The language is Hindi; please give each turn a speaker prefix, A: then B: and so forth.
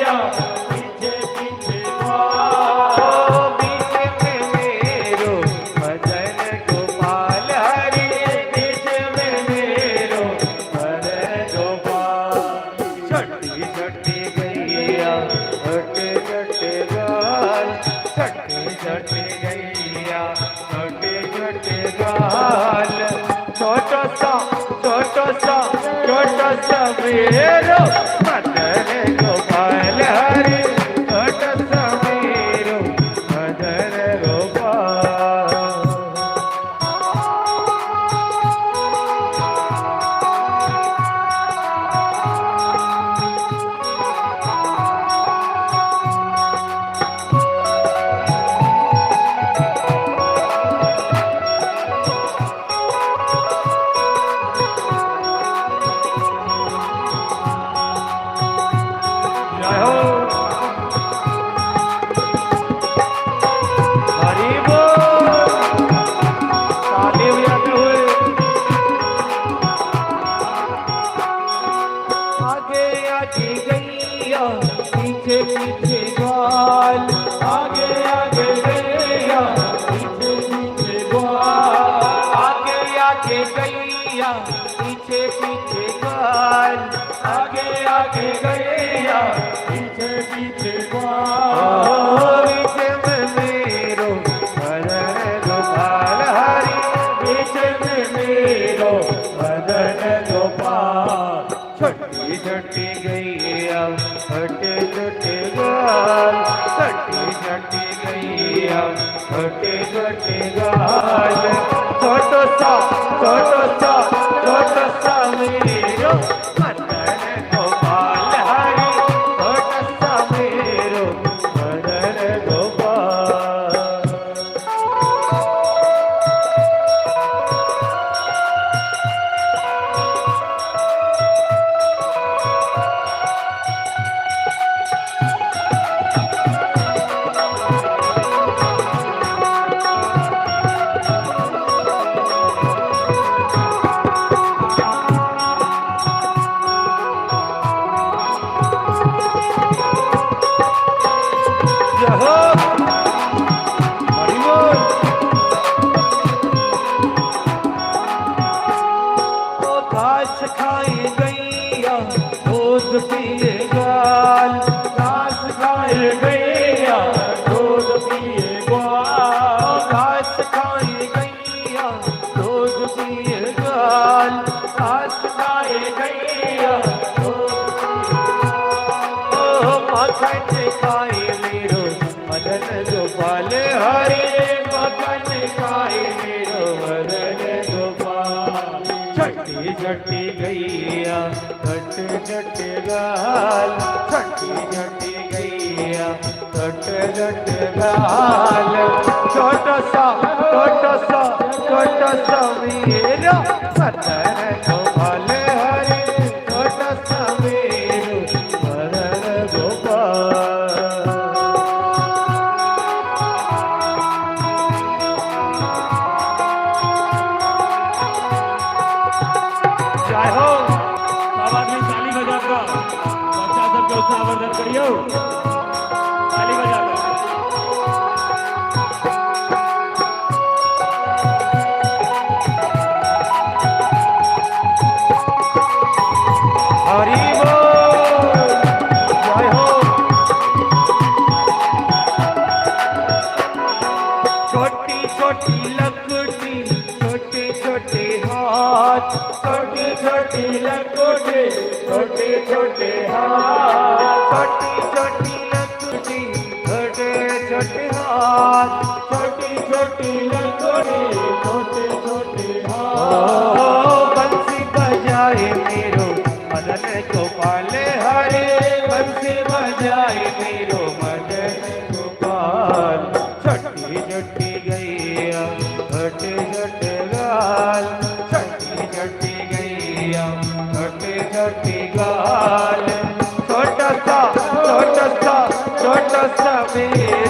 A: मेरो मदन गोपाल हरि छोटा सा मेरो मदन गोपाल। पीछे पीछे ग्वाल, आगे आगे गैया, पीछे पीछे ग्वाल। पीछे में मेरो मदन गोपाल हरि, पीछे में मेरो मदन गोपाल। छोटी छोटी गैया, छोटे छोटे ग्वाल, छोटी छोटी गैया, छोटे छोटे ग्वाल। छोटो सा मेरो मदन गोपाल हरि, छोटा सा मेरो मदन गोपाल। मदन गोपाल हरि, मदन खाए मेरो मदन गोपाल। छठी छठी गैया, छठ छठ गाल, छठी छठी गैया, छठ छठ गाल। छोटा सा मेरो मदन गोपाल हरि, छोटा सा मेरो मदन गोपाल। उत्साहवर्धन करियो, ताली बजाकर। हरि बोल, जय हो। छोटी छोटी लकुटी, छोटे छोटे हाथ, छोटी छोटी लकुटी, छोटे छोटे हाथ। छोटी छोटी लकुटी, छोटे छोटे हाथ, छोटी छोटी लकुटी, छोटे छोटे हाथ। बंसी बजाए मेरो मदन गोपाल हरि, बंसी बजाए मेरो मदन गोपाल। छठी छठी गैया, छोटे छोटे गाल, छठी छठी गैया, छोटे छोटे गाल। छोटा सा मेरो